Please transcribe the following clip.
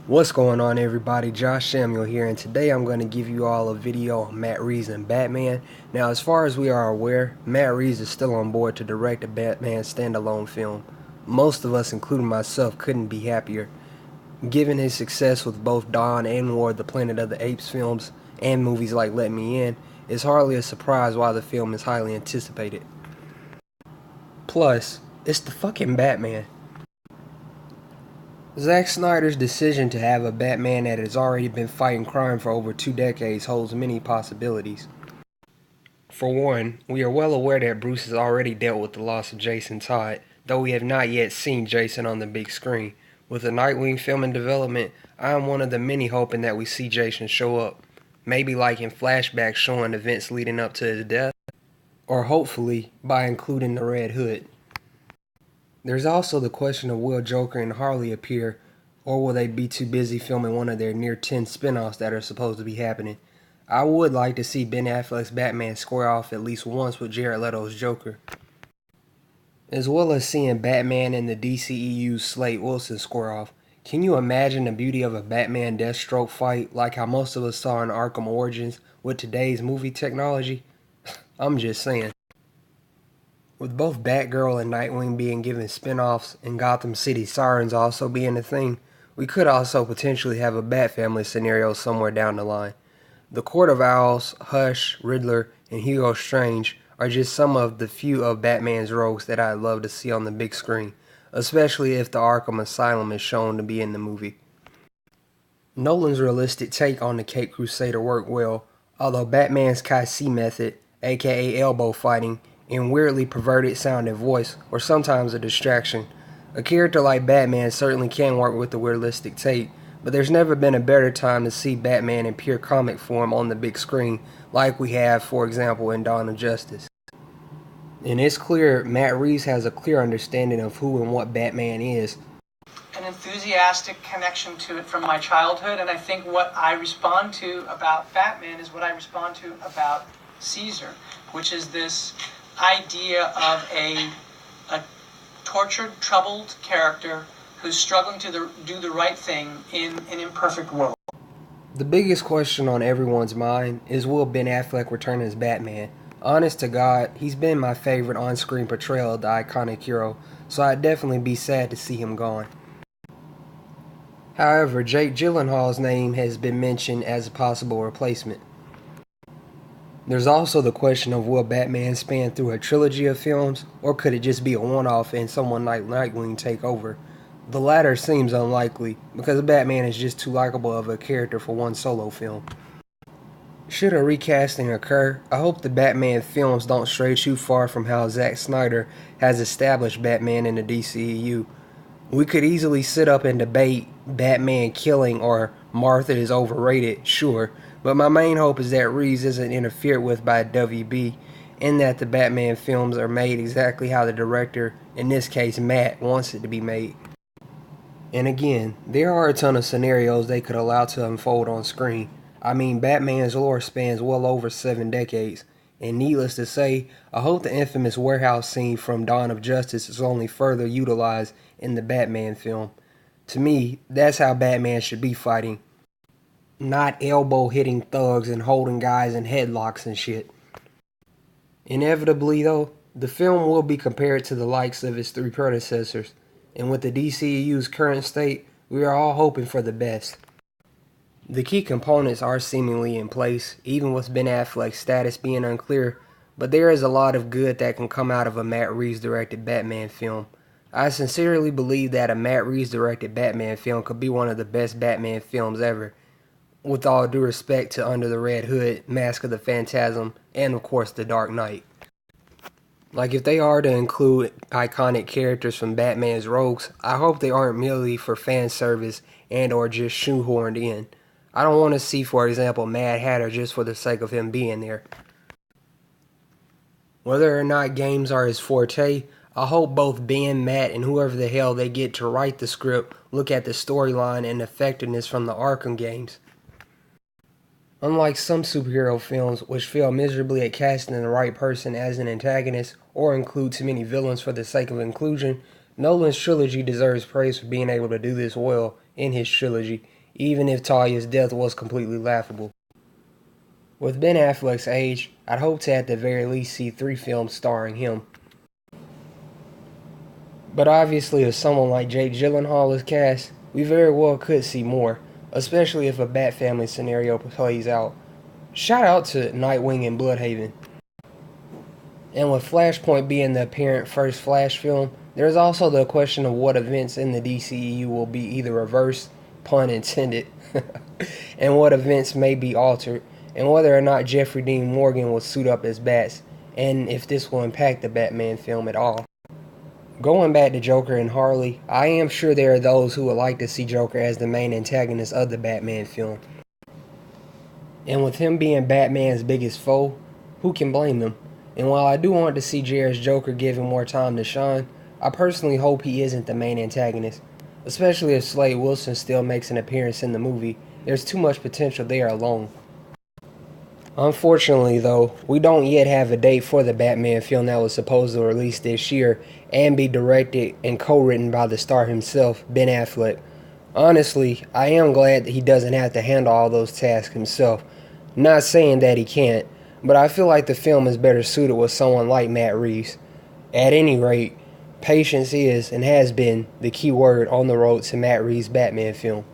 What's going on, everybody? Josh Samuel here, and today I'm going to give you all a video on Matt Reeves and Batman. Now, as far as we are aware, Matt Reeves is still on board to direct a Batman standalone film. Most of us, including myself, couldn't be happier. Given his success with both Dawn and War, the Planet of the Apes films, and movies like Let Me In, it's hardly a surprise why the film is highly anticipated. Plus, it's the fucking Batman. Zack Snyder's decision to have a Batman that has already been fighting crime for over 2 decades holds many possibilities. For one, we are well aware that Bruce has already dealt with the loss of Jason Todd, though we have not yet seen Jason on the big screen. With the Nightwing film in development, I am one of the many hoping that we see Jason show up, maybe like in flashbacks showing events leading up to his death, or hopefully by including the Red Hood. There's also the question of will Joker and Harley appear, or will they be too busy filming one of their near 10 spin-offs that are supposed to be happening. I would like to see Ben Affleck's Batman square off at least once with Jared Leto's Joker, as well as seeing Batman and the DCEU's Slade Wilson square off. Can you imagine the beauty of a Batman Deathstroke fight like how most of us saw in Arkham Origins with today's movie technology? I'm just saying. With both Batgirl and Nightwing being given spin-offs and Gotham City Sirens also being a thing, we could also potentially have a Bat Family scenario somewhere down the line. The Court of Owls, Hush, Riddler, and Hugo Strange are just some of the few of Batman's rogues that I'd love to see on the big screen, especially if the Arkham Asylum is shown to be in the movie. Nolan's realistic take on the Caped Crusader worked well, although Batman's Kai C method, aka elbow fighting, and weirdly perverted sounding voice were sometimes a distraction. A character like Batman certainly can work with the realistic take, but there's never been a better time to see Batman in pure comic form on the big screen, like we have, for example, in Dawn of Justice. And it's clear Matt Reeves has a clear understanding of who and what Batman is. An enthusiastic connection to it from my childhood, and I think what I respond to about Batman is what I respond to about Caesar, which is this idea of a tortured, troubled character who's struggling to do the right thing in an imperfect world. The biggest question on everyone's mind is, will Ben Affleck return as Batman? Honest to God, he's been my favorite on-screen portrayal of the iconic hero, so I'd definitely be sad to see him gone. However, Jake Gyllenhaal's name has been mentioned as a possible replacement. There's also the question of, will Batman span through a trilogy of films, or could it just be a one-off and someone like Nightwing take over? The latter seems unlikely, because Batman is just too likable of a character for one solo film. Should a recasting occur, I hope the Batman films don't stray too far from how Zack Snyder has established Batman in the DCEU. We could easily sit up and debate Batman killing or Martha is overrated, sure, but my main hope is that Reeves isn't interfered with by WB, and that the Batman films are made exactly how the director, in this case Matt, wants it to be made. And again, there are a ton of scenarios they could allow to unfold on screen. I mean, Batman's lore spans well over 7 decades, and needless to say, I hope the infamous warehouse scene from Dawn of Justice is only further utilized in the Batman film. To me, that's how Batman should be fighting. Not elbow hitting thugs and holding guys in headlocks and shit. Inevitably though, the film will be compared to the likes of its 3 predecessors, and with the DCEU's current state, we are all hoping for the best. The key components are seemingly in place, even with Ben Affleck's status being unclear, but there is a lot of good that can come out of a Matt Reeves directed Batman film. I sincerely believe that a Matt Reeves directed Batman film could be one of the best Batman films ever, with all due respect to Under the Red Hood, Mask of the Phantasm, and of course The Dark Knight. Like, if they are to include iconic characters from Batman's rogues, I hope they aren't merely for fan service and or just shoehorned in. I don't want to see, for example, Mad Hatter just for the sake of him being there. Whether or not games are his forte, I hope both Ben, Matt, and whoever the hell they get to write the script look at the storyline and effectiveness from the Arkham games. Unlike some superhero films, which fail miserably at casting the right person as an antagonist or include too many villains for the sake of inclusion, Nolan's trilogy deserves praise for being able to do this well in his trilogy, even if Talia's death was completely laughable. With Ben Affleck's age, I'd hope to at the very least see 3 films starring him. But obviously, if someone like Jake Gyllenhaal is cast, we very well could see more, especially if a Bat Family scenario plays out. Shout out to Nightwing and Bloodhaven. And with Flashpoint being the apparent first Flash film, there's also the question of what events in the DCEU will be either reversed, pun intended, and what events may be altered, and whether or not Jeffrey Dean Morgan will suit up as Bats, and if this will impact the Batman film at all. Going back to Joker and Harley, I am sure there are those who would like to see Joker as the main antagonist of the Batman film. And with him being Batman's biggest foe, who can blame him? And while I do want to see Jared's Joker given more time to shine, I personally hope he isn't the main antagonist. Especially if Slade Wilson still makes an appearance in the movie, there's too much potential there alone. Unfortunately though, we don't yet have a date for the Batman film that was supposed to release this year and be directed and co-written by the star himself, Ben Affleck. Honestly, I am glad that he doesn't have to handle all those tasks himself. Not saying that he can't, but I feel like the film is better suited with someone like Matt Reeves. At any rate, patience is and has been the key word on the road to Matt Reeves' Batman film.